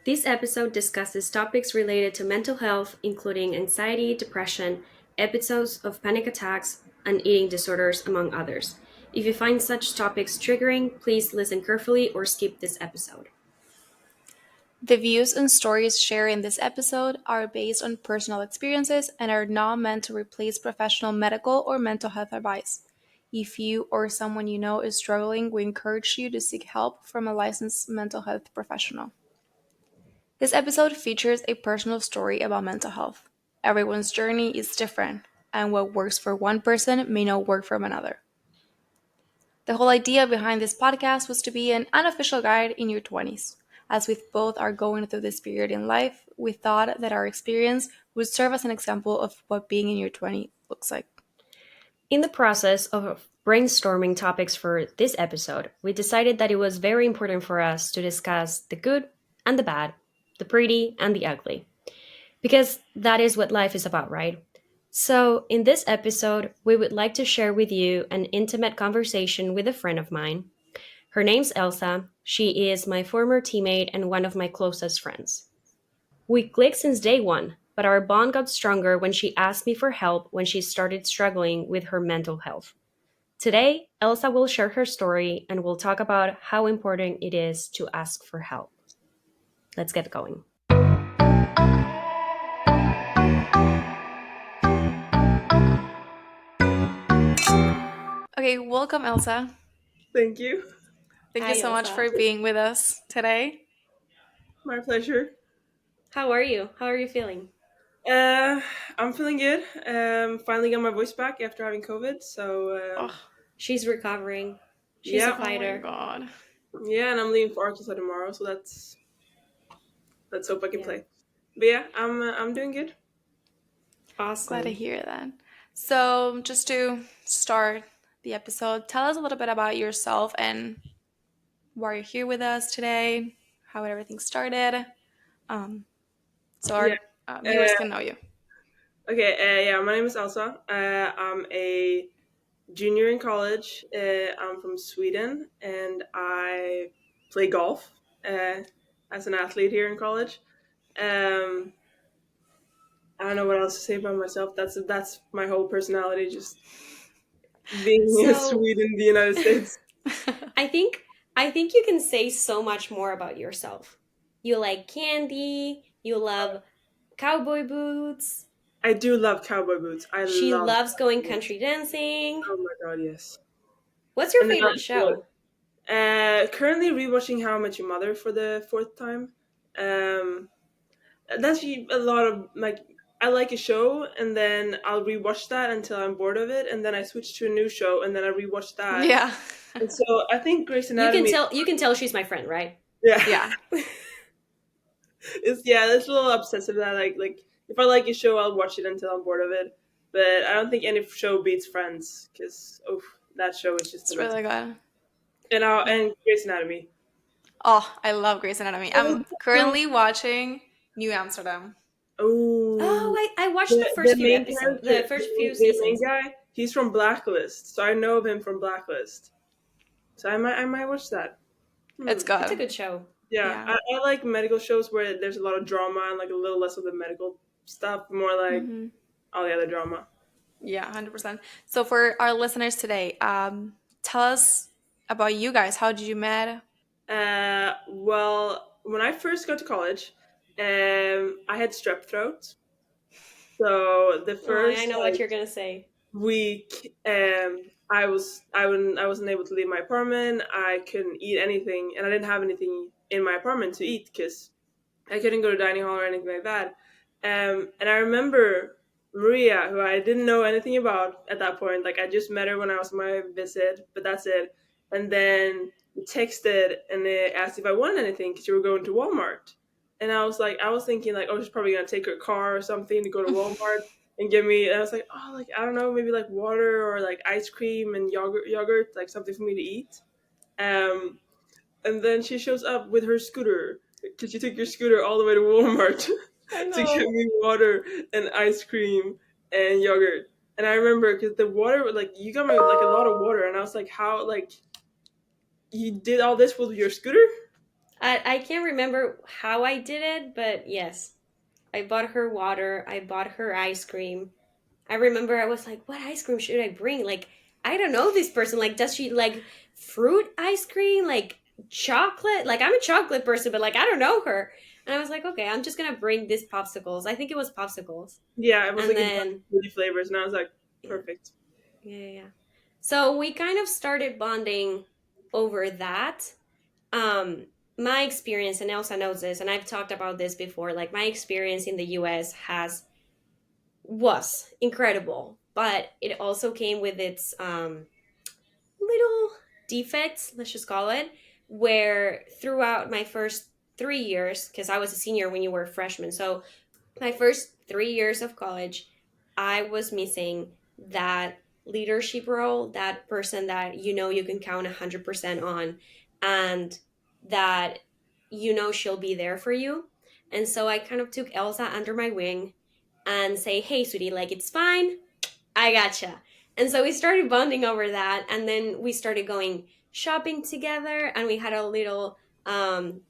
This episode discusses topics related to mental health, including anxiety, depression, episodes of panic attacks, and eating disorders, among others. If you find such topics triggering, please listen carefully or skip this episode. The views and stories shared in this episode are based on personal experiences and are not meant to replace professional medical or mental health advice. If you or someone you know is struggling, we encourage you to seek help from a licensed mental health professional. This episode features a personal story about mental health. Everyone's journey is different, and what works for one person may not work for another. The whole idea behind this podcast was to be an unofficial guide in your 20s. As we both are going through this period in life, we thought that our experience would serve as an example of what being in your 20s looks like. In the process of brainstorming topics for this episode, we decided that it was very important for us to discuss the good and the bad, the pretty and the ugly. Because that is what life is about, right? So, in this episode, we would like to share with you an intimate conversation with a friend of mine. Her name's Elsa. She is my former teammate and one of my closest friends. We clicked since day one, but our bond got stronger when she asked me for help when she started struggling with her mental health. Today, Elsa will share her story and we'll talk about how important it is to ask for help. Let's get going. Okay, welcome, Elsa. Thank you. Thank you Hi, so much Elsa. for being with us today. My pleasure. How are you? How are you feeling? Uh, I'm feeling good. Finally got my voice back after having COVID. So Oh, She's recovering. She's a yeah, oh my fighter. god. yeah, and I'm leaving for Arkansas tomorrow. So let's hope I can Yeah. play. But yeah, I'm doing good. Glad to Awesome. hear that. So, just to start the episode, tell us a little bit about yourself and why you're here with us today, how everything started, um, so Yeah. our viewers Uh, can know you. okay. Yeah, my name is Elsa. I'm a junior in college. I'm from Sweden, and I play golf as an athlete here in college. Um, I don't know what else to say about myself. That's my whole personality, just being in So, Sweden, the United States. I think I think you can say so much more about yourself. You like candy, you love cowboy boots. I do love cowboy boots. I She love loves going cowboy boots. country dancing. Oh my god, yes. What's your And then favorite show? currently rewatching How I Met Your Mother for the fourth time. Um, that's a lot of like I like a show and then I'll rewatch that until I'm bored of it, and then I switch to a new show and then I rewatch that. Yeah. And so I think Grey's You can Anatomy. tell you can tell she's my friend, right? Yeah. Yeah. It's a little obsessive that like if I like a show, I'll watch it until I'm bored of it. But I don't think any show beats Friends because that show is just It's amazing. really good. And Grey's Anatomy. Oh, I love Grey's Anatomy. Oh, I'm currently watching New Amsterdam. Oh, oh, I watched the the first few main episodes, character, the first few the main seasons. guy, he's from Blacklist, so I know of him from Blacklist. So I might watch that. It's It's a good. good show. Yeah, Yeah. I like medical shows where there's a lot of drama and like a little less of the medical stuff, more like hmm all the other drama. Yeah, 100%. So for our listeners today, tell us about you guys. How did you met? Well, when I first got to college, I had strep throat. So the Oh, I first know what you're gonna say. week, I wasn't able to leave my apartment. I couldn't eat anything, and I didn't have anything in my apartment to eat because I couldn't go to dining hall or anything like that. And I remember Maria, who I didn't know anything about at that point. Like I just met her when I was on my visit, but that's it. And then we texted and they asked if I wanted anything because you were going to Walmart. And I was thinking like, oh, she's probably gonna take her car or something to go to Walmart and give me. And I was like, oh, like I don't know, maybe like water or like ice cream and yogurt, like something for me to eat. Um, and then she shows up with her scooter because she took your scooter all the way to Walmart I to get know. me water and ice cream and yogurt. And I remember because the water, like you got me like a lot of water, and I was like, how like you did all this with your scooter? I can't remember how I did it, but yes, I bought her water. I bought her ice cream. I remember I was like, what ice cream should I bring? Like, I don't know this person. Like, does she like fruit ice cream? Like, chocolate? Like, I'm a chocolate person, but like, I don't know her. And I was like, okay, I'm just gonna bring these popsicles. I think it was popsicles. Yeah, it was And like a bunch then, of fruity flavors, and I was like, yeah, perfect. yeah, yeah, yeah. So we kind of started bonding over that. Um, my experience, and Elsa knows this, and I've talked about this before, like, my experience in the US was incredible, but it also came with its little defects, let's just call it, where throughout my first 3 years, because I was a senior when you were a freshman, so my first 3 years of college, I was missing that leadership role, that person that you can count 100% on, and that she'll be there for you. And so I kind of took Elsa under my wing and say, hey, sweetie, like, it's fine. I gotcha. And so we started bonding over that. And then we started going shopping together. And we had a little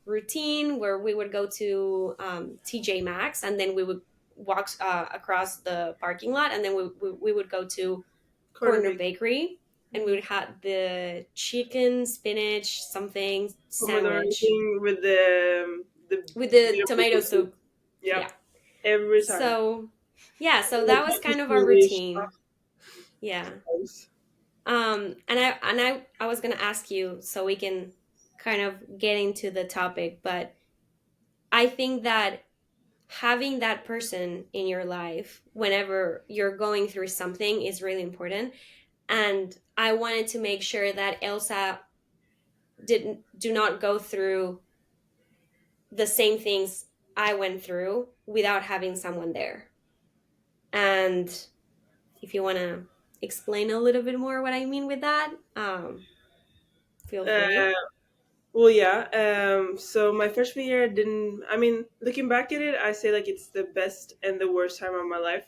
routine where we would go to TJ Maxx, and then we would walk across the parking lot. And then we would go to Corner Corner big. Bakery. And we would have the chicken, spinach, something Pomodoro sandwich thing with the with the tomato tomato soup. soup. Yep, Yeah. every time. So, yeah, so Like that was Turkish kind of our Polish. routine. Yeah. Nice. And I was gonna ask you so we can kind of get into the topic, but I think that having that person in your life whenever you're going through something is really important. And I wanted to make sure that Elsa didn't do not go through the same things I went through without having someone there. And if you want to explain a little bit more what I mean with that, feel Uh, free. well, yeah. So my freshman year didn't. I mean, looking back at it, I say like it's the best and the worst time of my life,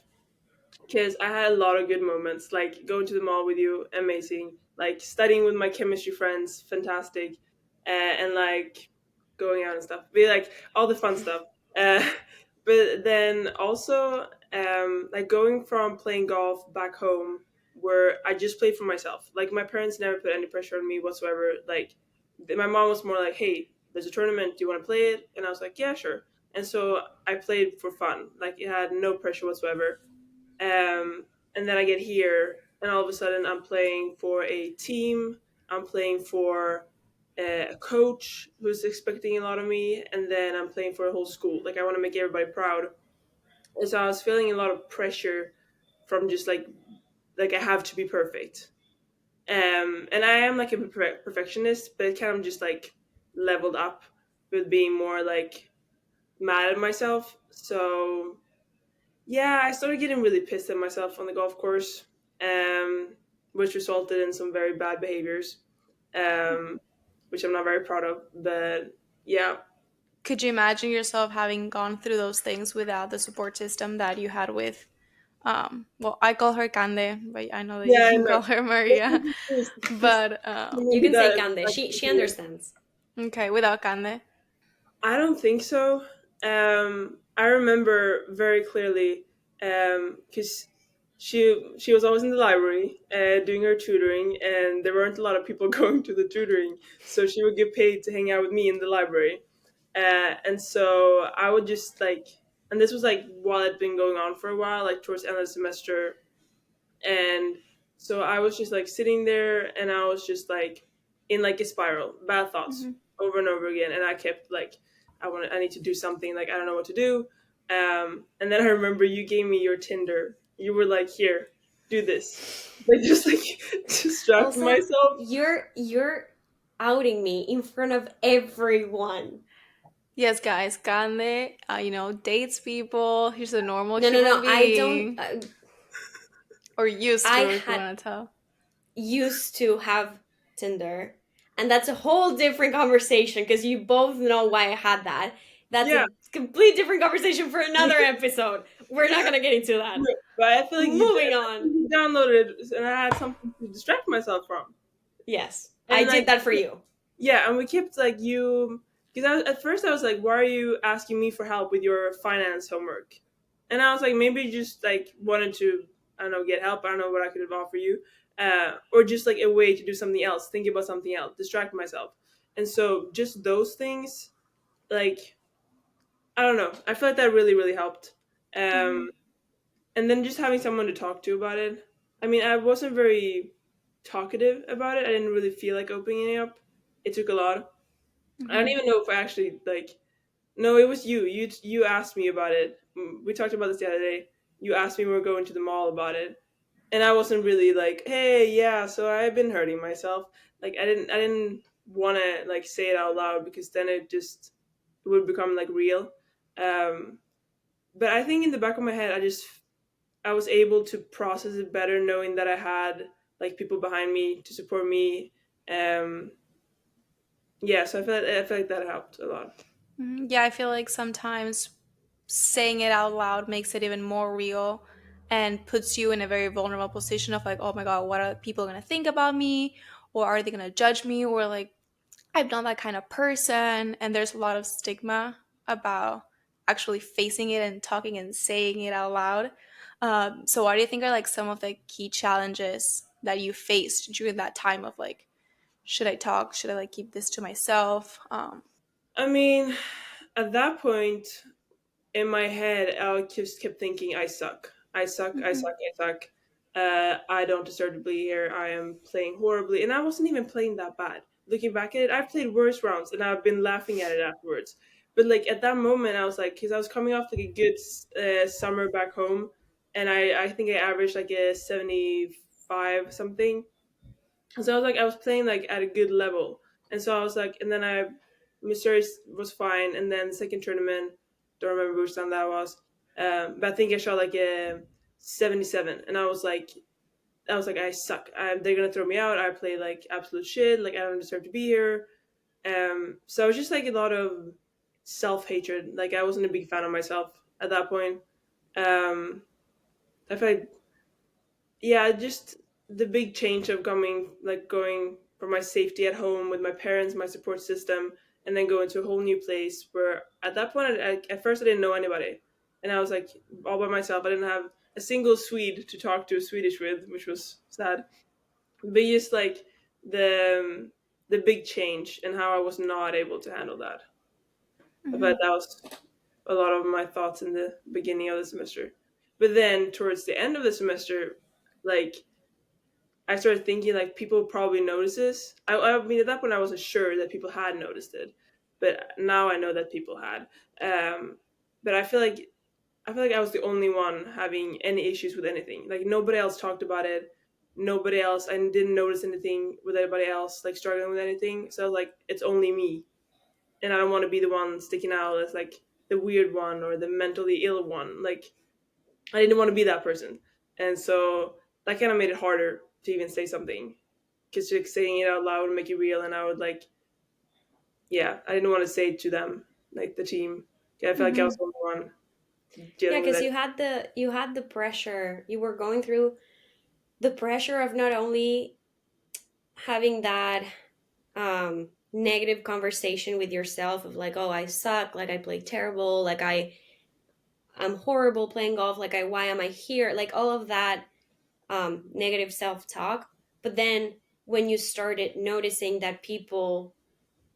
because I had a lot of good moments, like going to the mall with you, amazing. Like studying with my chemistry friends, fantastic, and like going out and stuff. Be like all the fun stuff. Uh, but then also, like going from playing golf back home, where I just played for myself. Like my parents never put any pressure on me whatsoever. Like my mom was more like, "Hey, there's a tournament. Do you want to play it?" And I was like, "Yeah, sure." And so I played for fun. Like it had no pressure whatsoever. And then I get here, and all of a sudden, I'm playing for a team. I'm playing for a coach who's expecting a lot of me, and then I'm playing for a whole school. Like I want to make everybody proud, and so I was feeling a lot of pressure from just like I have to be perfect. And I am like a perfectionist, but it kind of just like leveled up with being more like mad at myself. So yeah, I started getting really pissed at myself on the golf course, um, which resulted in some very bad behaviors, um, which I'm not very proud of. But yeah, Could you imagine yourself having gone through those things without the support system that you had with, well, I call her Cande, but I know that you yeah, can no, call her Maria. But You maybe can say that. Cande. She understands. okay, without Cande. I don't think so. I remember very clearly because she was always in the library doing her tutoring, and there weren't a lot of people going to the tutoring, so she would get paid to hang out with me in the library. And so I would just like, and this was like while it'd been going on for a while, like towards the end of the semester, and so I was just like sitting there, and I was just like in like a spiral, bad thoughts Hmm. over and over again, and I kept like, I need to do something, like I don't know what to do. And then I remember you gave me your Tinder. You were like, here, do this, like just like distracting Elsa, myself. you're outing me in front of everyone. Yes, guys, Cande, dates people. He's a normal No, no, human no. I don't. being, or used I to, if you had want to tell. used to have Tinder, and that's a whole different conversation because you both know why I had that. That's Yeah, a complete different conversation for another episode. We're not gonna get into that. but I feel like Moving on. you downloaded it, and I had something to distract myself from. Yes, I And did like, that for you. yeah, and we kept like you, because at first I was like, why are you asking me for help with your finance homework? And I was like, maybe you just like wanted to, I don't know, get help. I don't know what I could have offered you, or just like a way to do something else, think about something else, distract myself. And so just those things, like, I don't know, I feel like that really really helped. Mm-hmm. Um, and then just having someone to talk to about it. I mean, I wasn't very talkative about it. I didn't really feel like opening it up. It took a lot. I don't Mm-hmm. even know if I actually like. No, it was you. You asked me about it. We talked about this the other day. You asked me when we were going to the mall about it, and I wasn't really like, hey, yeah. So I've been hurting myself. Like I didn't want to like say it out loud because then it would become like real. Um, but I think in the back of my head, I was able to process it better, knowing that I had like people behind me to support me. Um, yeah, so I feel like that helped a lot. Yeah, I feel like sometimes saying it out loud makes it even more real and puts you in a very vulnerable position of like, oh my God, what are people going to think about me? Or are they going to judge me? Or like, I'm not that kind of person. And there's a lot of stigma about actually facing it and talking and saying it out loud. So, what do you think are like some of the key challenges that you faced during that time of like, should I talk? Should I like keep this to myself? I mean, at that point in my head, I just kept thinking, I suck. I suck. I Mhm. suck. I suck. I don't deserve to be here. I am playing horribly. And I wasn't even playing that bad. Looking back at it, I've played worse rounds and I've been laughing at it afterwards. But like at that moment, I was like, because I was coming off like a good summer back home. And I think I averaged like a 75 something. So I was like, I was playing like at a good level, and so I was like, and then Missouri was fine, and then the second tournament, don't remember which time that was, but I think I shot like a 77, and I was like, I suck. They're gonna throw me out. I play like absolute shit. Like I don't deserve to be here. So it was just like a lot of self hatred. Like I wasn't a big fan of myself at that point. Um, I feel like yeah, just the big change of going from my safety at home with my parents, my support system, and then going to a whole new place where at that point, at first I didn't know anybody. And I was like all by myself. I didn't have a single Swede to talk to Swedish with, which was sad. But just like the big change and how I was not able to handle that. But Mhm. that was a lot of my thoughts in the beginning of the semester. But then towards the end of the semester, like I started thinking like people probably notice this. I mean, at that point, I wasn't sure that people had noticed it, but now I know that people had. Um, but I feel like I was the only one having any issues with anything. Like nobody else talked about it. Nobody else. I didn't notice anything with anybody else like struggling with anything. So I was like, it's only me, and I don't want to be the one sticking out as like the weird one or the mentally ill one. Like I didn't want to be that person, and so that kind of made it harder to even say something because like saying it out loud would make it real, and I would like, yeah, I didn't want to say it to them, like the team. Yeah, I felt like I was Mhm. the only one Yeah, dealing with because it. you had the pressure. You were going through the pressure of not only having that negative conversation with yourself of like, oh, I suck, like I play terrible, like I'm horrible playing golf, like I why am I here, like all of that negative self talk. But then when you started noticing that people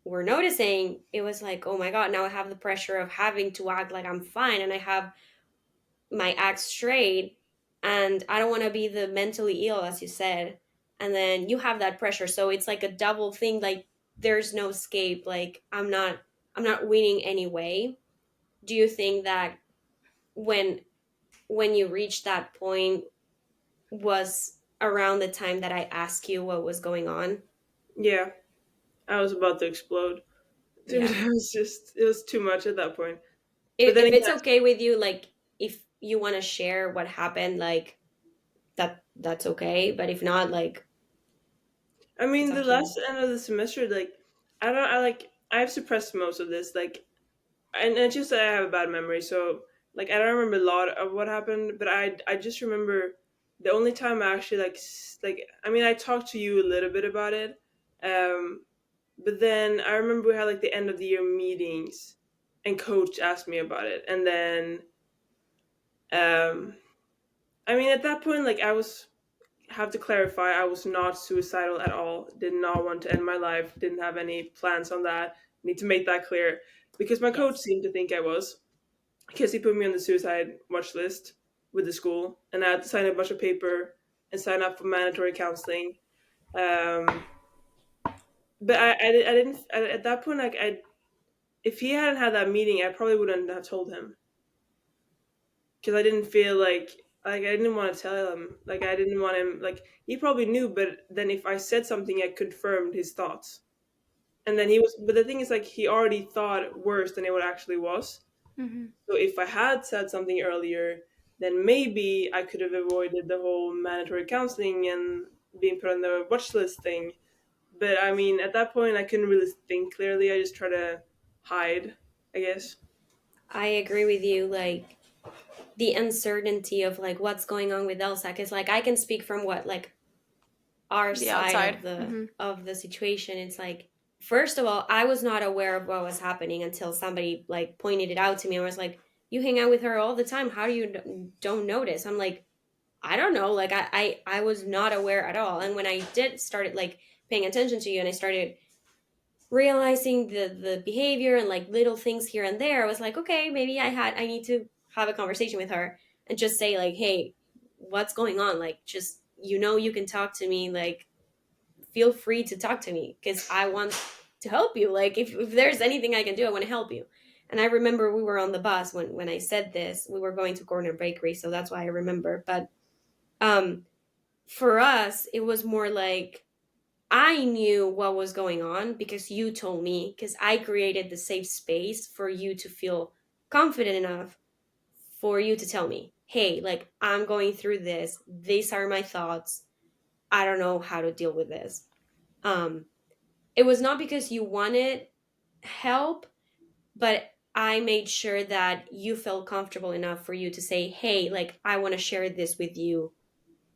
were noticing, it was like, oh my god, now I have the pressure of having to act like I'm fine and I have my act straight, and I don't want to be the mentally ill, as you said. And then you have that pressure, so it's like a double thing. Like there's no escape. Like I'm not winning anyway. Do you think that when when you reached that point was around the time that I asked you what was going on? Yeah, I was about to explode, dude. Yeah. It was too much at that point. But then If again, it's okay with you, like if you want to share what happened, like that's okay. But if not, like I it's mean, up the to you. last end of the semester, like I've suppressed most of this, like and it's just that I have a bad memory, so like I don't remember a lot of what happened, but I just remember the only time I actually like I mean I talked to you a little bit about it, um, But then I remember we had like the end of the year meetings, and coach asked me about it, and then um, I mean at that point like I was have to clarify I was not suicidal at all. Did not want to end my life. Didn't have any plans on that. Need to make that clear because my coach Yes. seemed to think I was because he put me on the suicide watch list with the school, and I had to sign a bunch of paper and sign up for mandatory counseling. Um, but I didn't at that point like I if he hadn't had that meeting I probably wouldn't have told him because I didn't feel like I didn't want to tell him like I didn't want him like he probably knew but then if I said something I confirmed his thoughts and then he was but the thing is like he already thought worse than it what actually was. Hmm. So if I had said something earlier, then maybe I could have avoided the whole mandatory counseling and being put on the watch list thing. But I mean, at that point, I couldn't really think clearly. I just try to hide, I guess. I agree with you. Like the uncertainty of like what's going on with Elsa, because like I can speak from what like our The side outside. Hmm. of the situation. It's like first of all, I was not aware of what was happening until somebody like pointed it out to me and was like, "You hang out with her all the time. How do you don't notice?" I'm like, I don't know. Like I was not aware at all. And when I did started like paying attention to you and I started realizing the behavior and like little things here and there, I was like, okay, maybe I need to have a conversation with her and just say like, hey, what's going on? Like just you can talk to me, like feel free to talk to me because I want to help you. Like if there's anything I can do, I want to help you. And I remember we were on the bus when I said this. We were going to Corner Bakery, so that's why I remember. But um for us it was more like I knew what was going on because you told me, because I created the safe space for you to feel confident enough for you to tell me, hey, like I'm going through this, these are my thoughts, I don't know how to deal with this. um it was not because you wanted help, but I made sure that you felt comfortable enough for you to say, hey, like I want to share this with you,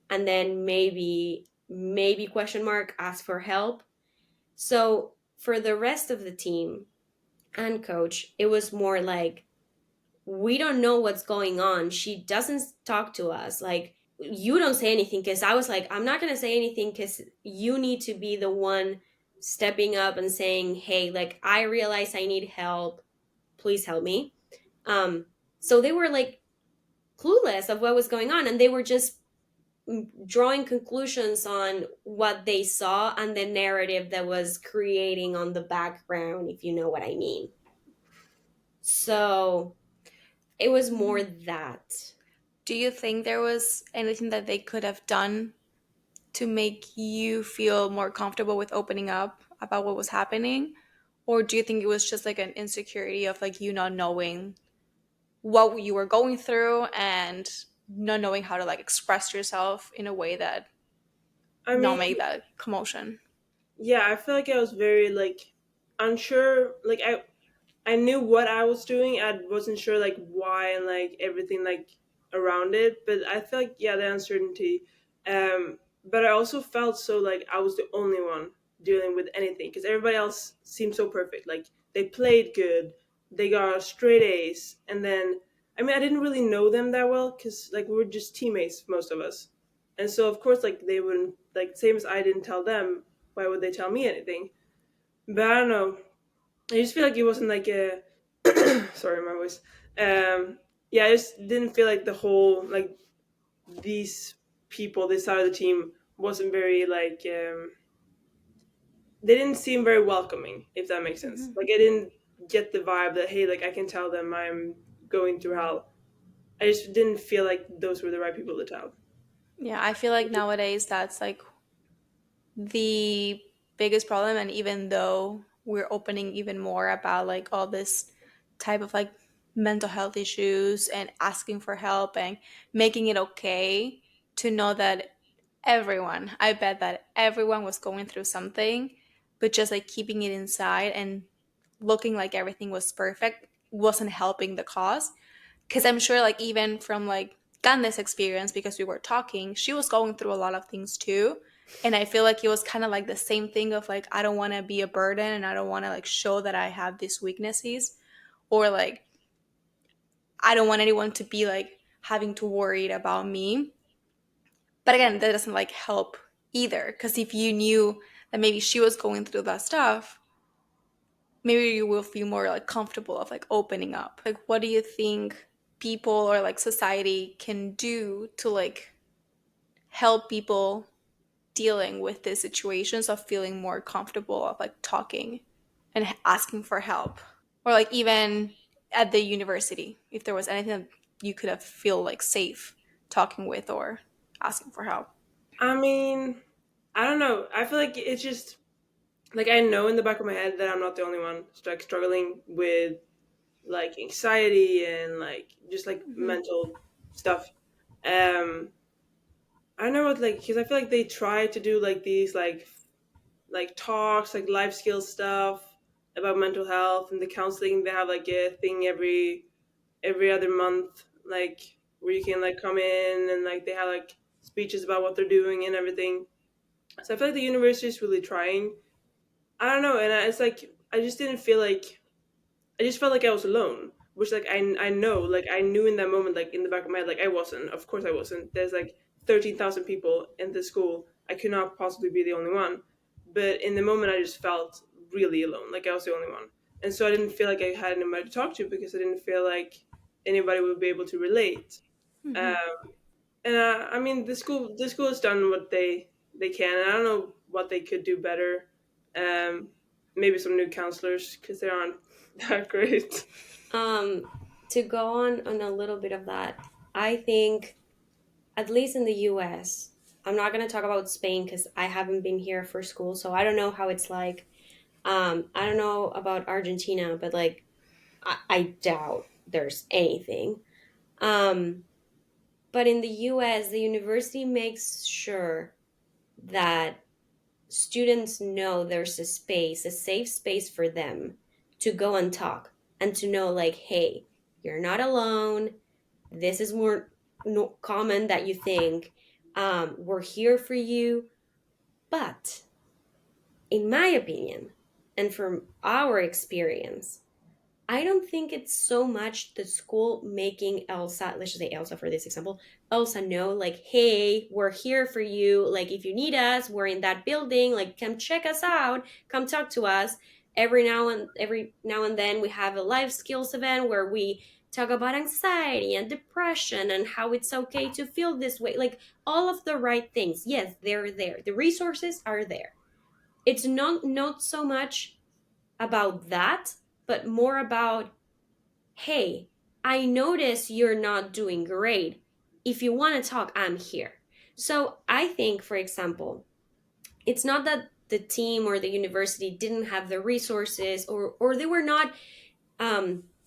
and then maybe question mark ask for help. So for the rest of the team and coach, it was more like we don't know what's going on. She doesn't talk to us. Like you don't say anything because I was like, I'm not gonna say anything because you need to be the one stepping up and saying, hey, like I realize I need help. Please help me. So they were like clueless of what was going on, and they were just drawing conclusions on what they saw and the narrative that was creating on the background, if you know what I mean. So it was more that. Do you think there was anything that they could have done to make you feel more comfortable with opening up about what was happening? Or do you think it was just like an insecurity of like you not knowing what you were going through and not knowing how to like express yourself in a way that I not mean, make that commotion? yeah, I feel like I was very like unsure. Like I knew what I was doing. I wasn't sure like why and like everything like around it. But I felt like yeah, the uncertainty. But I also felt so like I was the only one dealing with anything because everybody else seemed so perfect. Like they played good, they got straight A's, and then I mean I didn't really know them that well because like we were just teammates most of us, and so of course like they wouldn't like same as I didn't tell them. Why would they tell me anything? But I don't know. I just feel like it wasn't like a sorry my voice. Yeah, I just didn't feel like the whole like these people, this side of the team wasn't very like they didn't seem very welcoming, if that makes sense. Mhm. Like I didn't get the vibe that hey, like I can tell them I'm going through hell. I just didn't feel like those were the right people to tell. Yeah, I feel like nowadays that's like the biggest problem. And even though we're opening even more about like all this type of like mental health issues and asking for help and making it okay to know that everyone, I bet that everyone was going through something, but just like keeping it inside and looking like everything was perfect wasn't helping the cause. Because I'm sure like even from like Candace's experience, because we were talking, she was going through a lot of things too, And I feel like it was kind of like the same thing of like, I don't want to be a burden and I don't want to like show that I have these weaknesses, or like, I don't want anyone to be like having to worry about me. But again, that doesn't like help either. Because if you knew that maybe she was going through that stuff, maybe you will feel more like comfortable of like opening up. Like, what do you think people or like society can do to like help people dealing with these situations of feeling more comfortable of like talking and asking for help, or like even at the university, if there was anything that you could have feel like safe talking with or asking for help? I mean, I don't know. I feel like it's just like I know in the back of my head that I'm not the only one like struggling with like anxiety and like just like Mm-hmm. mental stuff. I don't know what like because I feel like they try to do like these like talks like life skills stuff about mental health and the counseling. They have like a thing every other month like where you can like come in and like they have like speeches about what they're doing and everything. So I feel like the university is really trying. I don't know, and it's like I just didn't feel like I just felt like I was alone, which like I know, like I knew in that moment, like in the back of my head, like I wasn't. Of course I wasn't. There's like 13,000 people in the school. I could not possibly be the only one. But in the moment, I just felt really alone, like I was the only one, and so I didn't feel like I had anybody to talk to because I didn't feel like anybody would be able to relate. Mm-hmm. Um, and I mean, the school has done what they can, and I don't know what they could do better. Um, Maybe some new counselors because they aren't that great. Um, to go on a little bit of that, I think at least in the US, I'm not going to talk about Spain because I haven't been here for school, so I don't know how it's like. I don't know about Argentina, but like I doubt there's anything. Um, but in the US, the university makes sure that students know there's a space, a safe space for them to go and talk and to know, like, hey, you're not alone. This is more no, common that you think. We're here for you. But in my opinion, and from our experience, I don't think it's so much the school making Elsa, let's just say Elsa for this example, Elsa know, like, hey, we're here for you. Like, if you need us, we're in that building. Like, come check us out. Come talk to us. Every now and then we have a life skills event where we talk about anxiety and depression and how it's okay to feel this way. Like all of the right things. Yes, they're there. The resources are there. It's not so much about that, but more about, hey, I notice you're not doing great. If you want to talk, I'm here. So I think, for example, it's not that the team or the university didn't have the resources, or they were not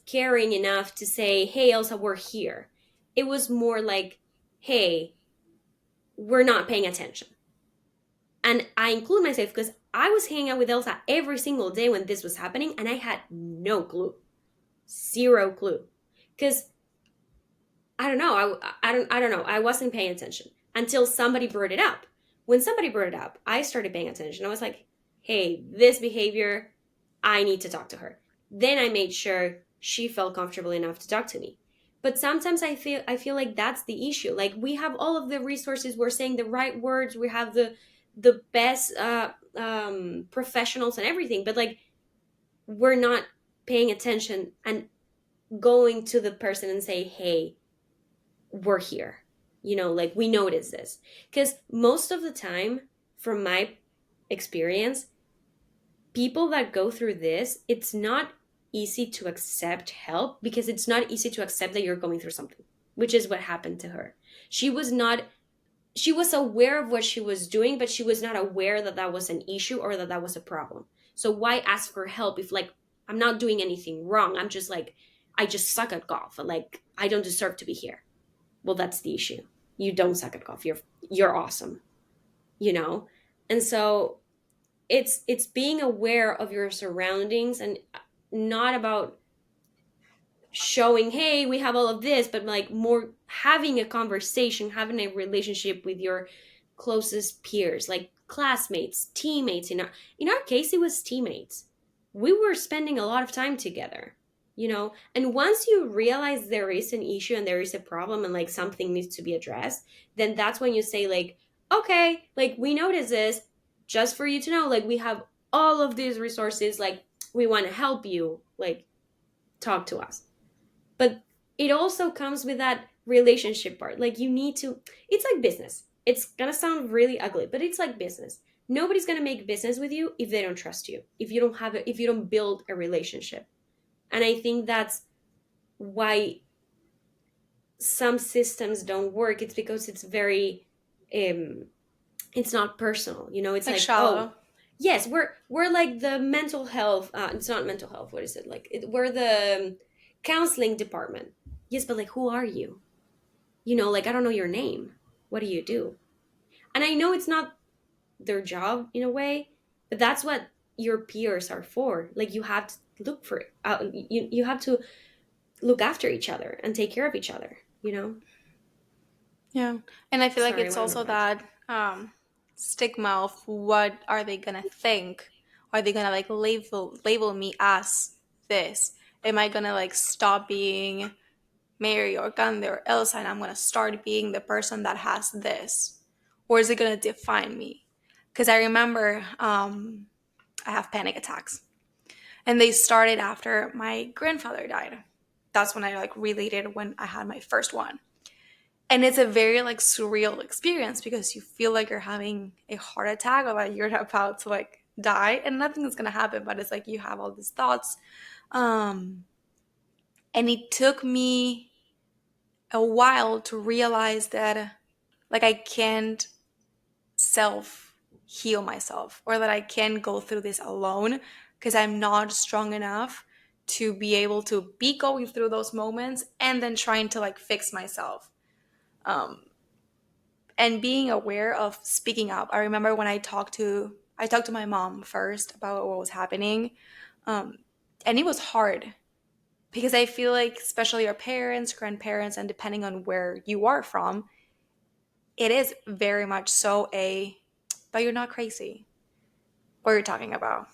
caring enough to say, hey, Elsa, we're here. It was more like, hey, we're not paying attention. And I include myself because I was hanging out with Elsa every single day when this was happening, and I had no clue, zero clue. Because I don't know. I don't know. I wasn't paying attention until somebody brought it up. When somebody brought it up, I started paying attention. I was like, "Hey, this behavior, I need to talk to her." Then I made sure she felt comfortable enough to talk to me. But sometimes I feel like that's the issue. Like we have all of the resources, we're saying the right words, we have the best professionals and everything, but like we're not paying attention and going to the person and say, "Hey, we're here." Like we notice this. Because most of the time, from my experience, people that go through this, it's not easy to accept help because it's not easy to accept that you're going through something, which is what happened to her. She was aware of what she was doing, but she was not aware that that was an issue or that that was a problem. So why ask for help if, like, I'm not doing anything wrong? I'm just like, I just suck at golf. Like, I don't deserve to be here. Well, that's the issue. You don't suck at golf. You're awesome, you know? And so it's being aware of your surroundings and not about showing, hey, we have all of this, but like more having a conversation, having a relationship with your closest peers, like classmates, teammates. In our case, it was teammates. We were spending a lot of time together, and once you realize there is an issue and there is a problem and like something needs to be addressed, then that's when you say like, okay, like we notice this, just for you to know, like we have all of these resources, like we want to help you, like talk to us. But it also comes with that relationship part. Like you need to, it's like business. It's gonna sound really ugly, but it's like business. Nobody's gonna make business with you if they don't trust you, if you don't have it, if you don't build a relationship. And I think that's why some systems don't work. It's because it's very it's not personal. It's Like like, oh, shallow. yes, we're like the mental health, it's not mental health, what is it, like we're the counseling department. Yes, but like who are you? Like I don't know your name. What do you do? And I know it's not their job in a way, but that's what your peers are for. Like you have to look for it. You have to look after each other and take care of each other. Yeah. And I feel like Sorry, I it's went on a also rant. that stigma of what are they gonna think? Are they gonna like label me as this? Am I gonna like stop being Mary or Gandhi or Elsa and I'm gonna start being the person that has this? Or is it gonna define me? Because I remember I have panic attacks. And they started after my grandfather died. That's when I like related when I had my first one. And it's a very like surreal experience because you feel like you're having a heart attack or like you're about to like die and nothing is gonna happen, but it's like you have all these thoughts. Um, and it took me a while to realize that like I can't self heal myself or that I can't go through this alone because I'm not strong enough to be able to be going through those moments and then trying to like fix myself. Um, and being aware of speaking up. I remember when I talked to my mom first about what was happening, um, and it was hard because I feel like, especially your parents, grandparents, and depending on where you are from, it is very much so but you're not crazy. What you're talking about?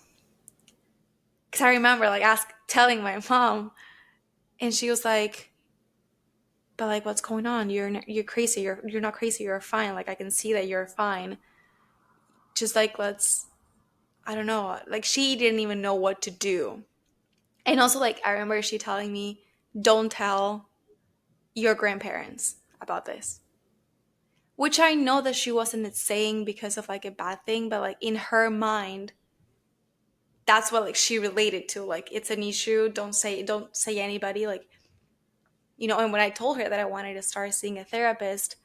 Because I remember like telling my mom, and she was like, "But like, what's going on? You're crazy. You're not crazy. You're fine. Like I can see that you're fine. Just like let's I don't know, like she didn't even know what to do. And also, like, I remember she telling me, don't tell your grandparents about this. Which I know that she wasn't saying because of like a bad thing, but like in her mind, that's what like she related to. Like, it's an issue. Don't say anybody. Like, and when I told her that I wanted to start seeing a therapist,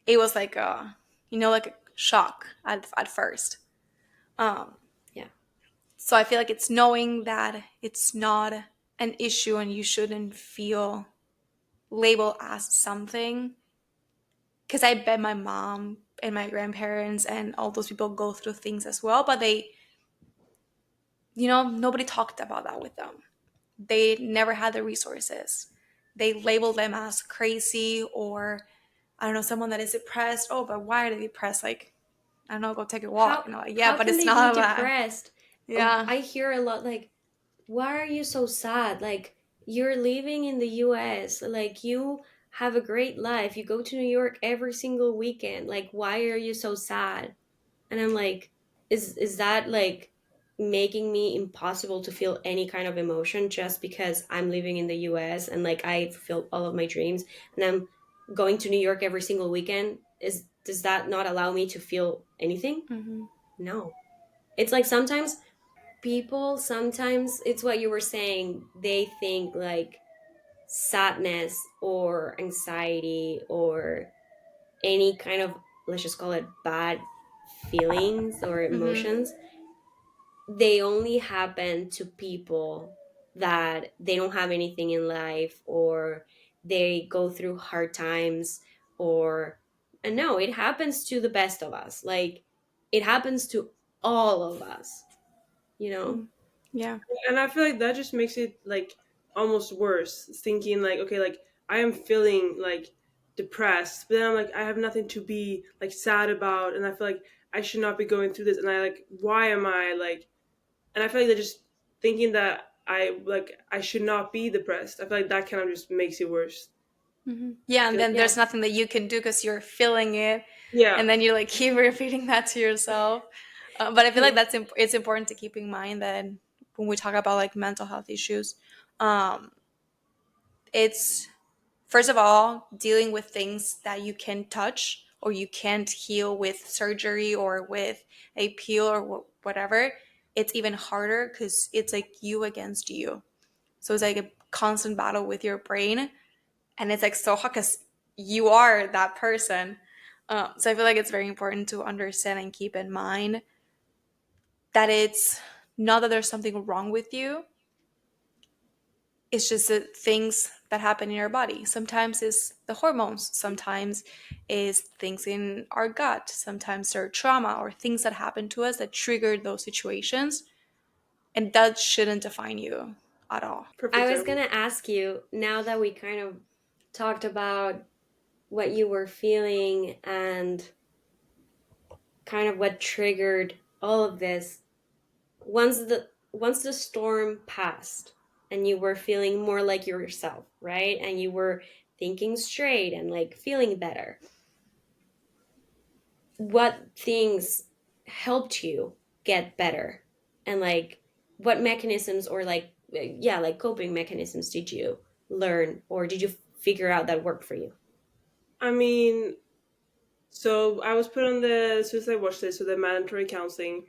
it was like like a shock at first. Um, Yeah. So I feel like it's knowing that it's not an issue and you shouldn't feel labeled as something. Because I bet my mom and my grandparents and all those people go through things as well, but nobody talked about that with them. They never had the resources. They labeled them as crazy or, I don't know, someone that is depressed. Oh, but why are they depressed? Like, I don't know, go take a walk. how Like, yeah, how but can it's they be not that. depressed? Yeah. I hear a lot like, why are you so sad? Like you're living in the US, like you have a great life, you go to New York every single weekend, like why are you so sad? And I'm like, is that like making me impossible to feel any kind of emotion just because I'm living in the US and like I fulfill all of my dreams and I'm going to New York every single weekend? Does that not allow me to feel anything? Hmm. No. It's like sometimes it's what you were saying, they think like sadness or anxiety or any kind of, let's just call it, bad feelings or Hmm. emotions, they only happen to people that they don't have anything in life or they go through hard times or, and no, it happens to the best of us, like it happens to all of us. Yeah. And I feel like that just makes it like almost worse, thinking like, okay, like I am feeling like depressed, but then I'm like, I have nothing to be like sad about, and I feel like I should not be going through this, and I like, why am I like, and I feel like they're just thinking that I should not be depressed. I feel like that kind of just makes it worse. Yeah, and 'Cause- then Yeah. there's nothing that you can do because you're feeling it, yeah, and then you like keep repeating that to yourself. But I feel like it's important to keep in mind that when we talk about like mental health issues, um, it's first of all dealing with things that you can touch or you can't heal with surgery or with a pill or whatever. It's even harder because it's like you against you. So it's like a constant battle with your brain, and it's like so hard because you are that person. So I feel like it's very important to understand and keep in mind that it's not that there's something wrong with you. It's just that things that happen in our body. Sometimes it's the hormones, sometimes is things in our gut, sometimes they're trauma or things that happen to us that trigger those situations, and that shouldn't define you at all. I perfect was term. gonna ask you, now that we kind of talked about what you were feeling and kind of what triggered all of this, once the storm passed and you were feeling more like yourself, right? And you were thinking straight and like feeling better, what things helped you get better? And like what mechanisms or like yeah, like coping mechanisms did you learn or did you figure out that worked for you? I mean, so I was put on the suicide watch list, so the mandatory counseling.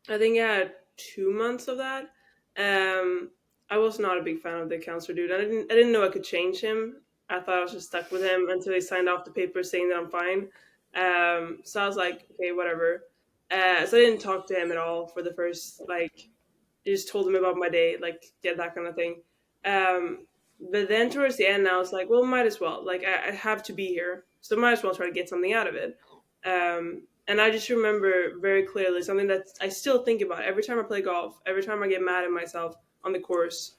I think I had 2 months of that. Um, I was not a big fan of the counselor dude. I didn't know I could change him. I thought I was just stuck with him until he signed off the paper saying that I'm fine. So I was like, okay, whatever. So I didn't talk to him at all for the first like. I just told him about my day, like yeah, that kind of thing. Um, but then towards the end, I was like, well, might as well. Like I have to be here, so might as well try to get something out of it. And I just remember very clearly something that I still think about every time I play golf, every time I get mad at myself on the course.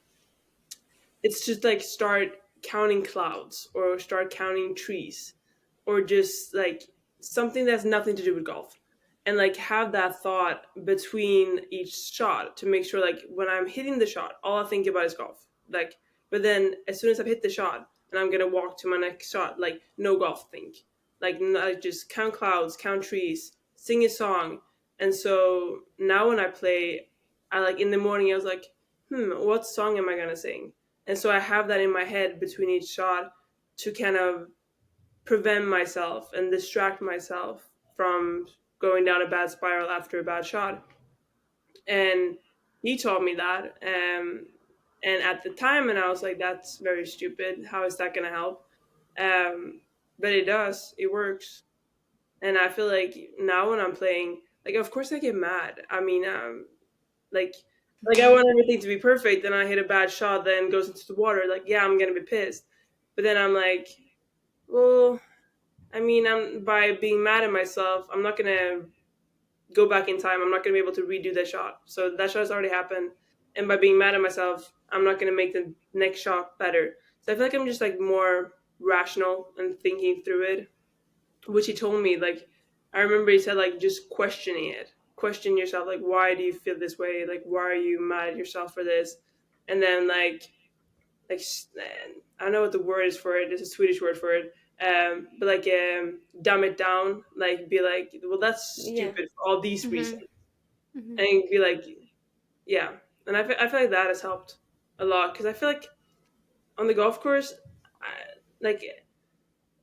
It's just like start counting clouds or start counting trees or just like something that's nothing to do with golf, and like have that thought between each shot to make sure like when I'm hitting the shot all I think about is golf, like, but then as soon as I've hit the shot and I'm gonna walk to my next shot, like no golf think, like just count clouds, count trees, sing a song. And so now when I play, I like in the morning I was like, what song am I gonna sing? And so I have that in my head between each shot to kind of prevent myself and distract myself from going down a bad spiral after a bad shot. And he taught me that. And at the time, and I was like, that's very stupid. How is that going to help? But it does, it works. And I feel like now when I'm playing, like, of course I get mad. I mean, like, like I want everything to be perfect, then I hit a bad shot, then goes into the water. Like, yeah, I'm gonna be pissed. But then I'm like, well, I mean, I'm by being mad at myself, I'm not gonna go back in time. I'm not gonna be able to redo that shot. So that shot has already happened, and by being mad at myself, I'm not gonna make the next shot better. So I feel like I'm just like more rational and thinking through it, which he told me. Like, I remember he said like just questioning it, question yourself. Like, why do you feel this way? Like, why are you mad at yourself for this? And then like I don't know what the word is for it. It's a Swedish word for it. But like dumb it down. Like be like, well, that's Yeah. stupid for all these Hmm. reasons, Hmm. and be like, yeah. And I feel like that has helped a lot because I feel like on the golf course, like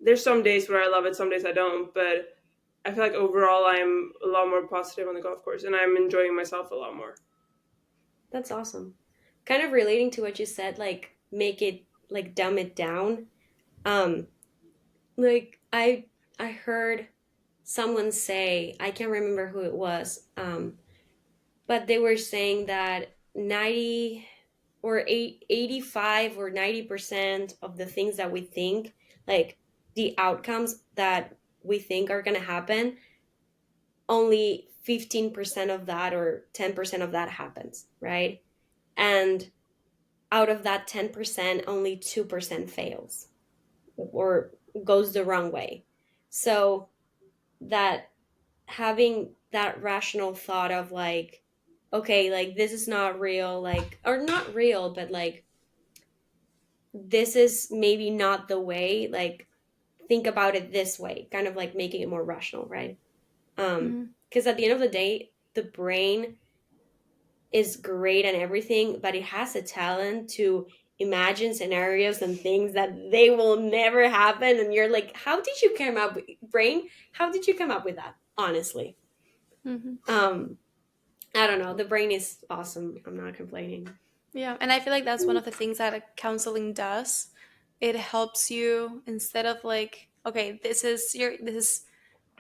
there's some days where I love it, some days I don't, but I feel like overall I'm a lot more positive on the golf course, and I'm enjoying myself a lot more. That's awesome. Kind of relating to what you said, like make it like dumb it down. Um, like I heard someone say, I can't remember who it was, but they were saying that 90 or 85 or 90% of the things that we think, like the outcomes that we think are going to happen, only 15% of that or 10% of that happens, right? And out of that 10%, only 2% fails. Or goes the wrong way. So that having that rational thought of like, okay, like this is not real, like, or not real, but like this is maybe not the way, like think about it this way, kind of like making it more rational, right? Hmm. Because at the end of the day, the brain is great and everything, but it has a talent to imagine scenarios and things that they will never happen. And you're like, how did you come up with brain? How did you come up with that? Honestly. Hmm. Um, I don't know. The brain is awesome. I'm not complaining. Yeah, and I feel like that's one of the things that counseling does. It helps you instead of like, okay, this is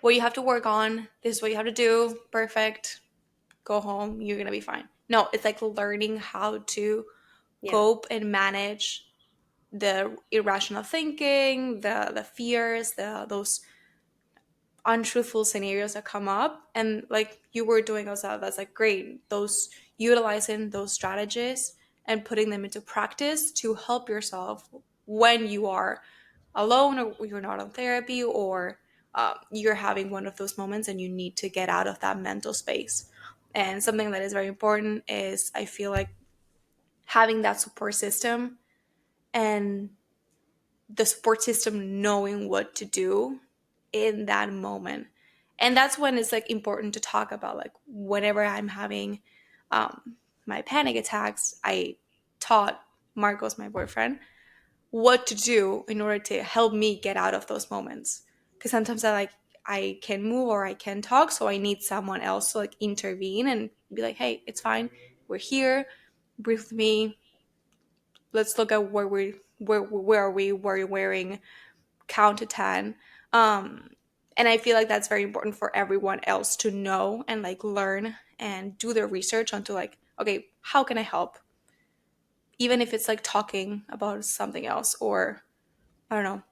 what you have to work on. This is what you have to do. Perfect. Go home. You're gonna be fine. No, it's like learning how to Yeah. cope and manage the irrational thinking, the fears, the those untruthful scenarios that come up. And like you were doing, also that's like great, those utilizing those strategies and putting them into practice to help yourself when you are alone or you're not on therapy, or you're having one of those moments and you need to get out of that mental space. And something that is very important is, I feel like, having that support system, and the support system knowing what to do in that moment. And that's when it's like important to talk about, like whenever I'm having my panic attacks, I taught Marcos, my boyfriend, what to do in order to help me get out of those moments. Because sometimes I can move or I can talk, so I need someone else to like intervene and be like, hey, it's fine, we're here, breathe with me, let's look at where are we, where are you wearing, count to 10. um and I feel like that's very important for everyone else to know and like learn and do their research onto like, okay, how can I help, even if it's like talking about something else, or I don't know,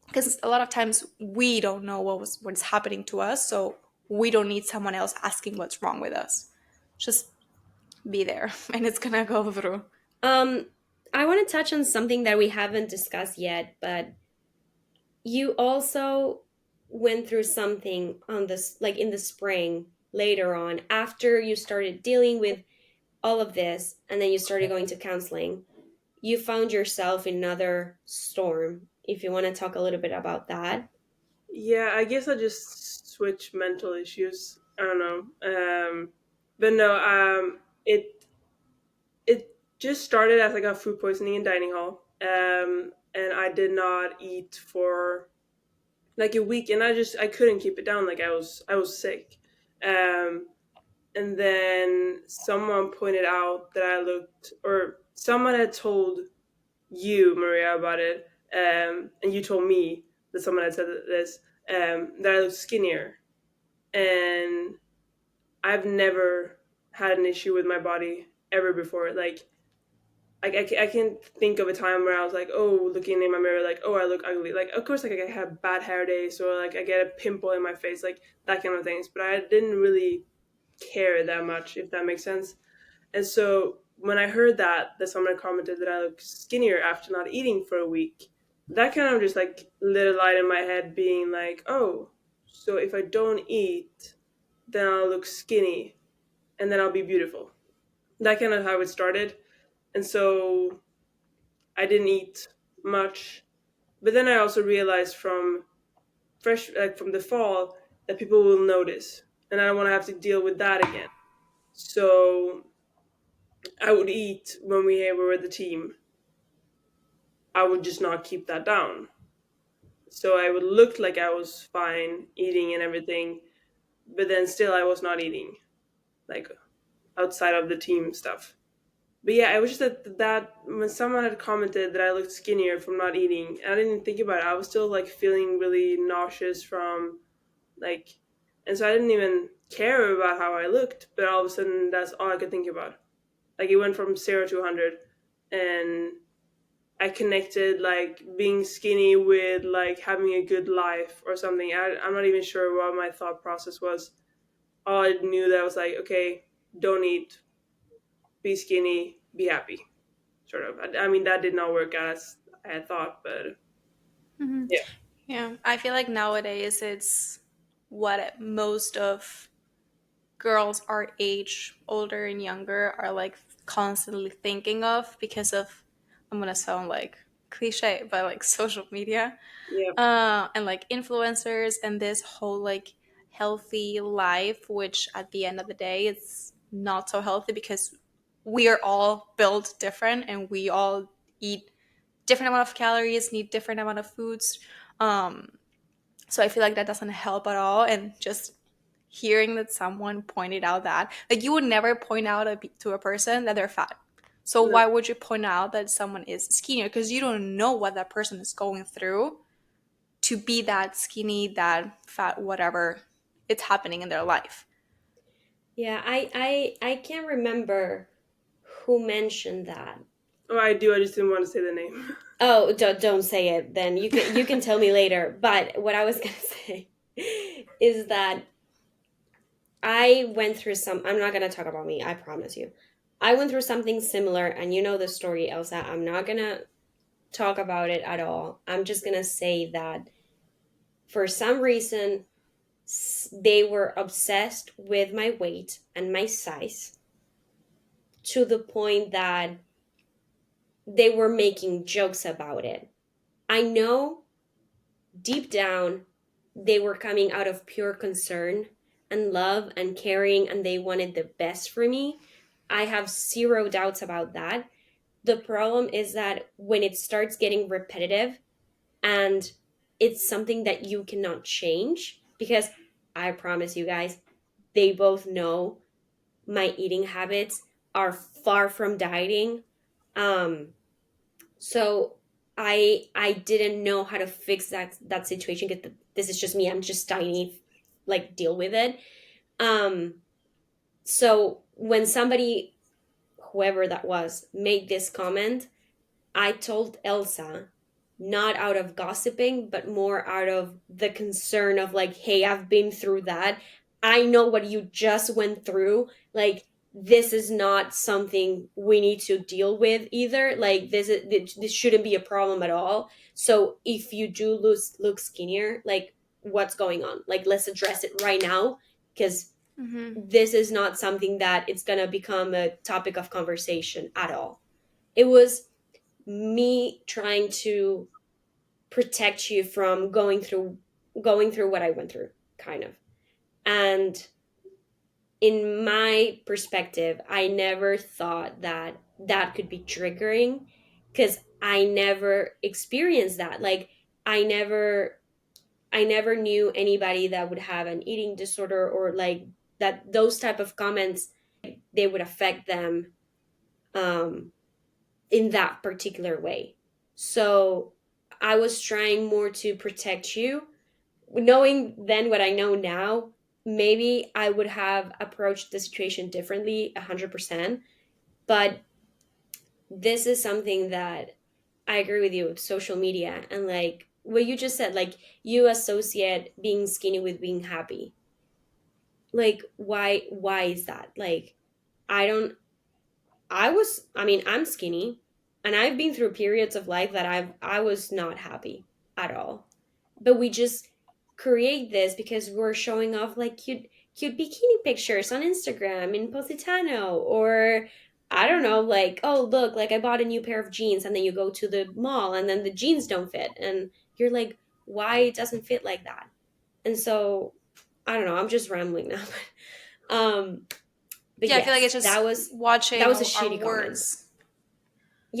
because a lot of times we don't know what's happening to us, so we don't need someone else asking what's wrong with us. Just be there and it's gonna go through. Um, I want to touch on something that we haven't discussed yet, but you also went through something on this, like in the spring later on, after you started dealing with all of this, and then you started going to counseling. You found yourself in another storm. If you want to talk a little bit about that. Yeah, I guess I just switch mental issues. I don't know. But no, it just started as I got food poisoning in dining hall. And I did not eat for like a week, and I couldn't keep it down. Like I was sick. Um, and then someone pointed out that I looked, or someone had told you, Maria, about it, and you told me that someone had said this, that I looked skinnier, and I've never had an issue with my body ever before. Like I can think of a time where I was like, oh, looking in my mirror, like, oh, I look ugly. Like, of course, like I have bad hair days, or like I get a pimple in my face, like that kind of things. But I didn't really care that much, if that makes sense. And so when I heard that someone commented that I look skinnier after not eating for a week, that kind of just like lit a light in my head, being like, oh, so if I don't eat, then I'll look skinny, and then I'll be beautiful. That kind of how it started. And so I didn't eat much. But then I also realized from fresh, like from the fall, that people will notice, and I don't want to have to deal with that again. So I would eat when we were with the team. I would just not keep that down. So I would look like I was fine eating and everything, but then still I was not eating, like outside of the team stuff. But yeah, it was just that when someone had commented that I looked skinnier from not eating, and I didn't think about it. I was still like feeling really nauseous from like, and so I didn't even care about how I looked. But all of a sudden, that's all I could think about. Like it went from 0 to 100, and I connected like being skinny with like having a good life or something. I'm not even sure what my thought process was. All I knew that I was like, okay, don't eat, be skinny, be happy, sort of. I mean, that did not work out as I had thought, but Mhm. yeah. Yeah, I feel like nowadays it's what most of girls our age, older and younger, are like constantly thinking of because of, I'm gonna sound like cliche, but like social media, Yeah, and like influencers and this whole like healthy life, which at the end of the day, it's not so healthy because we are all built different and we all eat different amount of calories, need different amount of foods. Um, so I feel like that doesn't help at all. And just hearing that someone pointed out that, like, you would never point out to a person that they're fat. So no, why would you point out that someone is skinnier? Because you don't know what that person is going through to be that skinny, that fat, whatever it's happening in their life. Yeah, I can't remember who mentioned that. oh, I do. I just didn't want to say the name. Oh, don't say it. Then you can tell me later. But what I was gonna say is that I went through some. I'm not gonna talk about me. I promise you. I went through something similar, and you know the story, Elsa. I'm not gonna talk about it at all. I'm just gonna say that for some reason they were obsessed with my weight and my size to the point that they were making jokes about it. I know deep down they were coming out of pure concern and love and caring, and they wanted the best for me. I have zero doubts about that. The problem is that when it starts getting repetitive and it's something that you cannot change, because I promise you guys, they both know my eating habits are far from dieting. Um, so I didn't know how to fix that situation because this is just me. I'm just tiny, like deal with it. Um, so when somebody, whoever that was, made this comment, I told Elsa, not out of gossiping, but more out of the concern of like, hey, I've been through that. I know what you just went through. Like, this is not something we need to deal with either. Like, this shouldn't be a problem at all. So if you do look skinnier, like, what's going on? Like, let's address it right now because Mm-hmm. this is not something that it's gonna become a topic of conversation at all. It was me trying to protect you from going through what I went through, kind of. And in my perspective, I never thought that that could be triggering because I never experienced that. Like I never knew anybody that would have an eating disorder or like that those type of comments they would affect them um in that particular way. So I was trying more to protect you. Knowing then what I know now, maybe I would have approached the situation differently 100%. But this is something that I agree with you, social media and like what you just said, like you associate being skinny with being happy. Like why is that? Like I don't I'm skinny and I've been through periods of life that I was not happy at all. But we just create this because we're showing off like cute bikini pictures on Instagram in Positano or I don't know, like, oh look, like I bought a new pair of jeans and then you go to the mall and then the jeans don't fit and you're like, why it doesn't fit like that? And so I don't know, I'm just rambling now. But Yeah, I feel like it's yes, just that was a our shitty comment. words.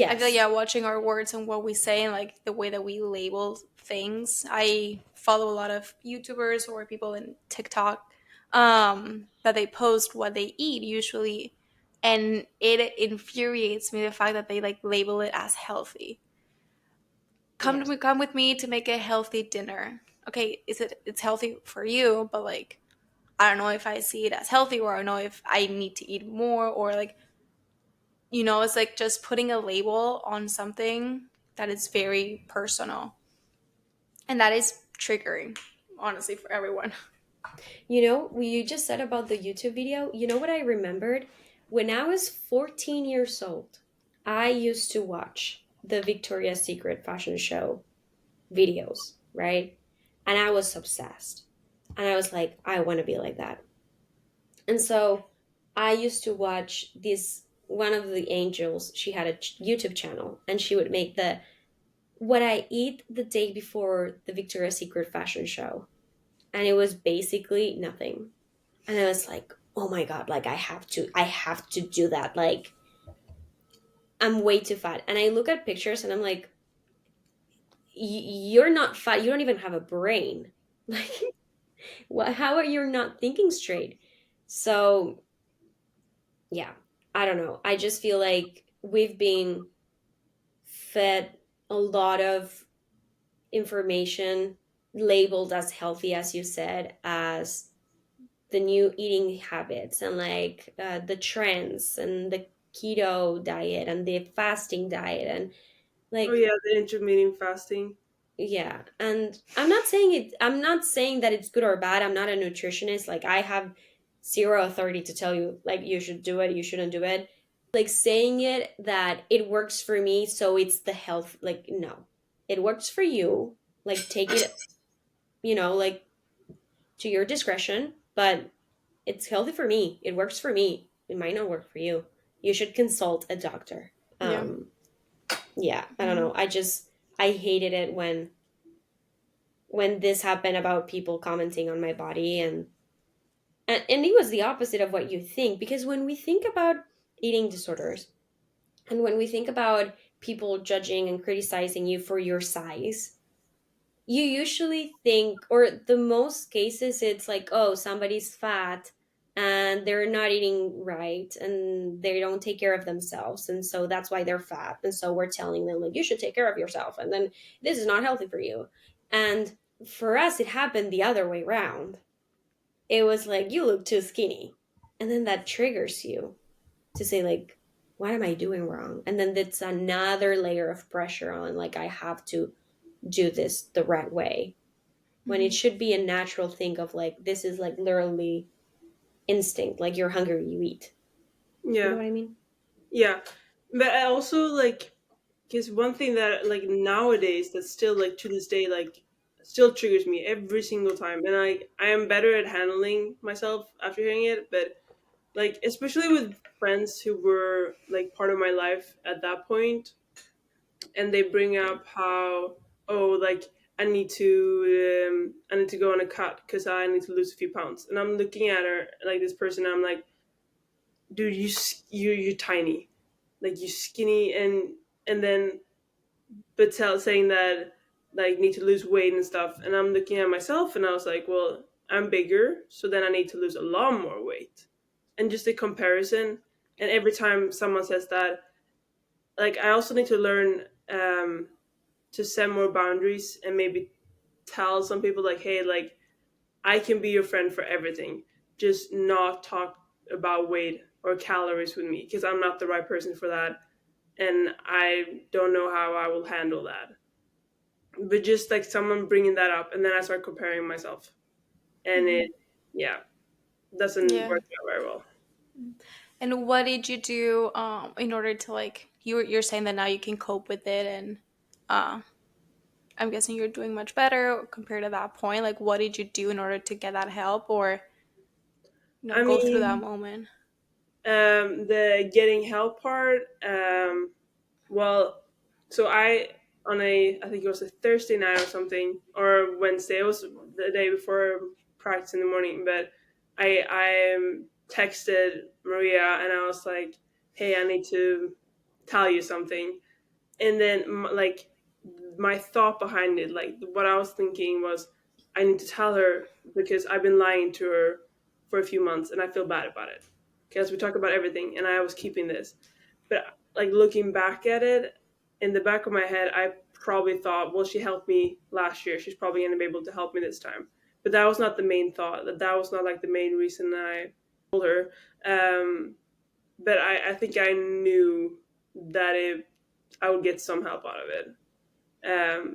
I feel like, Yes. yeah, watching our words and what we say and like the way that we label things. I follow a lot of YouTubers or people in TikTok, that they post what they eat usually, and it infuriates me the fact that they like label it as healthy. Yes. Come with me to make a healthy dinner. Okay, it's healthy for you, but like I don't know if I see it as healthy or I don't know if I need to eat more or like, it's like just putting a label on something that is very personal. And that is triggering, honestly, for everyone. What you just said about the YouTube video, you know what I remembered? When I was 14 years old, I used to watch the Victoria's Secret fashion show videos. right? And I was obsessed. And I was like, I want to be like that. And so I used to watch this one of the angels. She had a YouTube channel, and she would make the what I eat the day before the Victoria's Secret fashion show. And it was basically nothing. And I was like, oh my God, like I have to do that. Like I'm way too fat. And I look at pictures and I'm like, you're not fat. You don't even have a brain. Like, how are you not thinking straight? So, yeah, I don't know. I just feel like we've been fed a lot of information labeled as healthy, as you said, as the new eating habits and like the trends and the keto diet and the fasting diet and Oh like yeah, the intermittent fasting. yeah. And I'm not saying that it's good or bad. I'm not a nutritionist. Like I have zero authority to tell you like you should do it, you shouldn't do it. Like saying it that it works for me, so it's the health, like no. It works for you. Like take it, like to your discretion, but it's healthy for me. It works for me. It might not work for you. You should consult a doctor. Yeah. Yeah, I don't Mhm. know. I hated it when this happened about people commenting on my body, and it was the opposite of what you think, because when we think about eating disorders and when we think about people judging and criticizing you for your size, you usually think, or the most cases it's like, oh, somebody's fat and they're not eating right and they don't take care of themselves, and so that's why they're fat, and so we're telling them like you should take care of yourself, and then this is not healthy for you. And for us it happened the other way around. It was like you look too skinny, and then that triggers you to say like, what am I doing wrong? And then it's another layer of pressure on like I have to do this the right way, when it Mhm. should be a natural thing of like this is like literally instinct, like you're hungry, you eat. You know Yeah, what I mean? yeah. But I also like, because one thing that like nowadays that still like to this day like still triggers me every single time, and I am better at handling myself after hearing it, but like especially with friends who were like part of my life at that point, and they bring up how, oh, like I need to go on a cut because I need to lose a few pounds, and I'm looking at her like this person, I'm like, dude, you're tiny, like you skinny, and then but saying that like need to lose weight and stuff, and I'm looking at myself and I was like, well, I'm bigger, so then I need to lose a lot more weight, and just a comparison. And every time someone says that, like I also need to learn to set more boundaries and maybe tell some people like, hey, like I can be your friend for everything, just not talk about weight or calories with me because I'm not the right person for that, and I don't know how I will handle that. But just like someone bringing that up, and then I start comparing myself, and Mhm. it, yeah, doesn't Yeah. work out very well. And what did you do in order to like you're saying that now you can cope with it, and uh I'm guessing you're doing much better compared to that point. Like what did you do in order to get that help, or I go through that mean, moment? the getting help part, well, so I think it was a Thursday night or something, or Wednesday. It was the day before practice in the morning. But I texted Maria and I was like, "Hey, I need to tell you something." And then like my thought behind it, like what I was thinking was, I need to tell her because I've been lying to her for a few months and I feel bad about it because we talk about everything and I was keeping this. But like looking back at it, in the back of my head, I probably thought, well, she helped me last year, she's probably going to be able to help me this time. But that was not the main thought, that was not like the main reason I told her. um, but I think I knew that I would get some help out of it.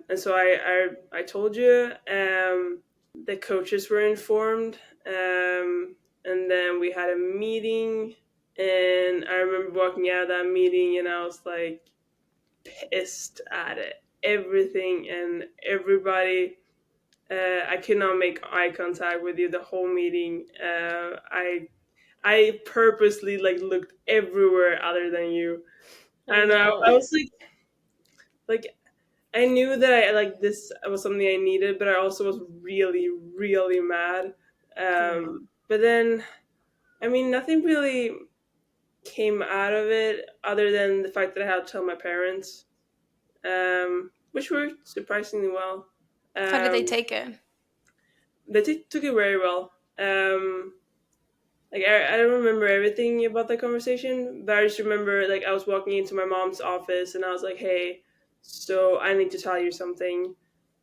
And so I told you. The coaches were informed, and then we had a meeting. And I remember walking out of that meeting, and I was like pissed at it, everything and everybody. I could not make eye contact with you the whole meeting. I purposely like looked everywhere other than you, Oh and I no. was like I knew that I like this was something I needed, but I also was really really mad. Yeah. But then I mean nothing really came out of it other than the fact that I had to tell my parents, which worked surprisingly well. How did they Um, take it? they took it very well. Like I don't remember everything about that conversation, but I just remember like I was walking into my mom's office and I was like, "Hey, so I need to tell you something,"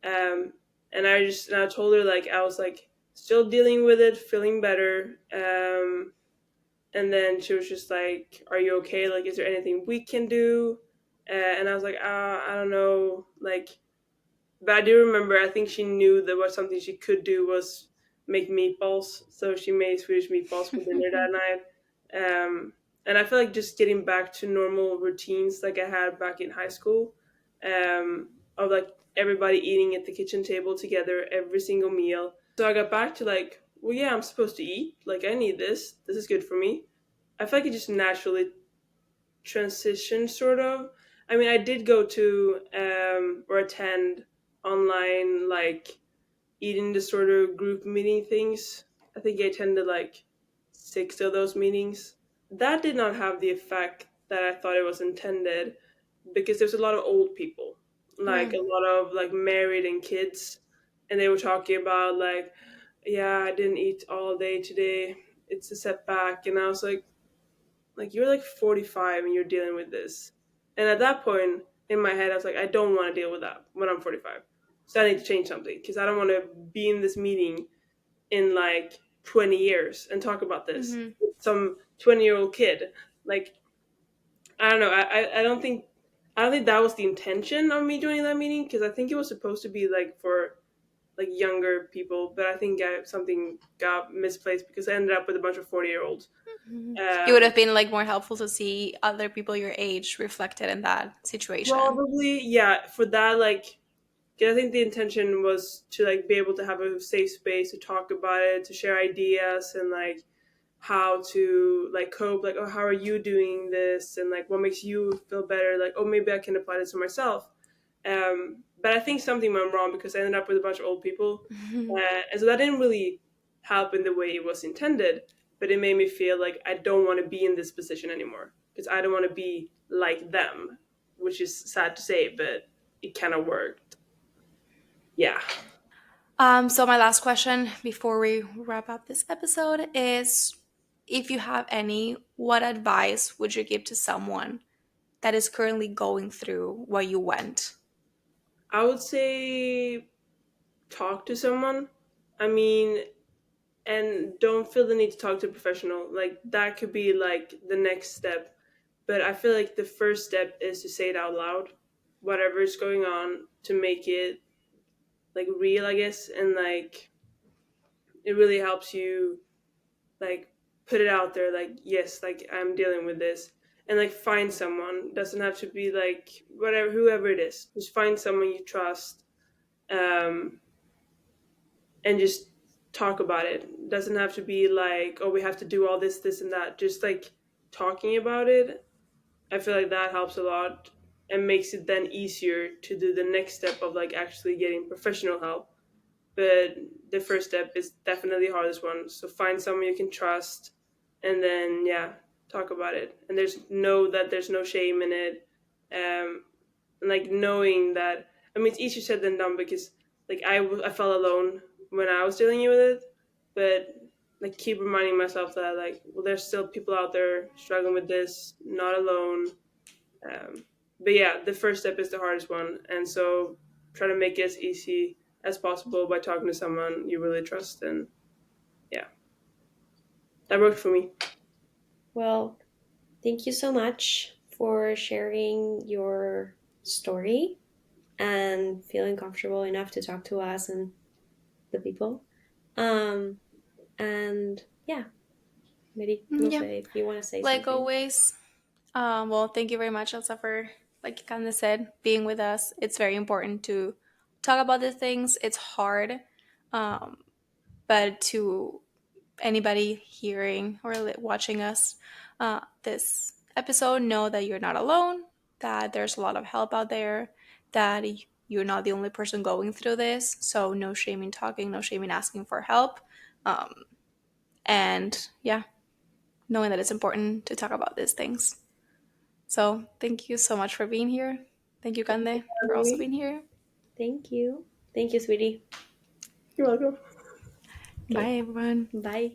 um, and I told her like I was like still dealing with it, feeling better, and then she was just like, "Are you okay? Like, is there anything we can do?" And I was like, I don't know, like but I do remember, I think she knew that was something she could do was make meatballs. So she made Swedish meatballs for dinner that night. And I feel like just getting back to normal routines like I had back in high school, of like everybody eating at the kitchen table together every single meal. So I got back to like, well, yeah, I'm supposed to eat. Like, I need this. This is good for me. I feel like it just naturally transition sort of. I mean, I did go to or attend online like eating disorder group meeting things. I think I attended like 6 of those meetings. That did not have the effect that I thought it was intended because there's a lot of old people, like a Mm. lot of like married and kids, and they were talking about like, yeah, I didn't eat all day today. It's a setback, and I was like you're like 45 and you're dealing with this. And at that point in my head, I was like, I don't want to deal with that when I'm 45. So I need to change something because I don't want to be in this meeting in like 20 years and talk about this Hmm. with some 20-year-old kid. Like, I don't know. I don't think that was the intention of me joining that meeting because I think it was supposed to be like for like younger people, but I think something got misplaced because I ended up with a bunch of 40-year-olds. It would have Um, been like more helpful to see other people your age reflected in that situation. Probably, yeah. For that, like, 'cause I think the intention was to like be able to have a safe space to talk about it, to share ideas, and like how to like cope. Like, oh, how are you doing this, and like what makes you feel better? Like, oh, maybe I can apply this to myself. But I think something went wrong because I ended up with a bunch of old people, and so that didn't really help in the way it was intended. But it made me feel like I don't want to be in this position anymore because I don't want to be like them, which is sad to say, but it kind of worked. Yeah, So my last question before we wrap up this episode is, if you have any, what advice would you give to someone that is currently going through what you went? I would say talk to someone. I mean, and don't feel the need to talk to a professional. Like that could be like the next step. But I feel like the first step is to say it out loud, whatever is going on, to make it like real, I guess, and like it really helps you like put it out there. Like yes, like I'm dealing with this, and like find someone. Doesn't have to be like whatever, whoever it is. Just find someone you trust, um, and just talk about it. Doesn't have to be like, oh, we have to do all this, this, and that. Just like talking about it. I feel like that helps a lot and makes it then easier to do the next step of like actually getting professional help. But the first step is definitely the hardest one. So find someone you can trust, and then yeah, talk about it. And there's no shame in it. And like knowing that, I mean, it's easier said than done because like I felt alone when I was dealing with it, but like keep reminding myself that like well there's still people out there struggling with this, not alone. But yeah, the first step is the hardest one, and so try to make it as easy as possible by talking to someone you really trust. And yeah, that worked for me. Well, thank you so much for sharing your story and feeling comfortable enough to talk to us and the people. Um, and yeah, maybe no Yeah, sé if you want to say like something. always. Well, thank you very much, Elsa, for, like you kind of said, being with us. It's very important to talk about these things. It's hard. Um, but to anybody hearing or watching us this episode, know that you're not alone, that there's a lot of help out there, that you're not the only person going through this. So, no shame in talking, no shame in asking for help. Um, and yeah, knowing that it's important to talk about these things. So, thank you so much for being here. Thank you, Kande, for also being here. Thank you. Thank you, sweetie. You're welcome. Okay. Bye, everyone. Bye.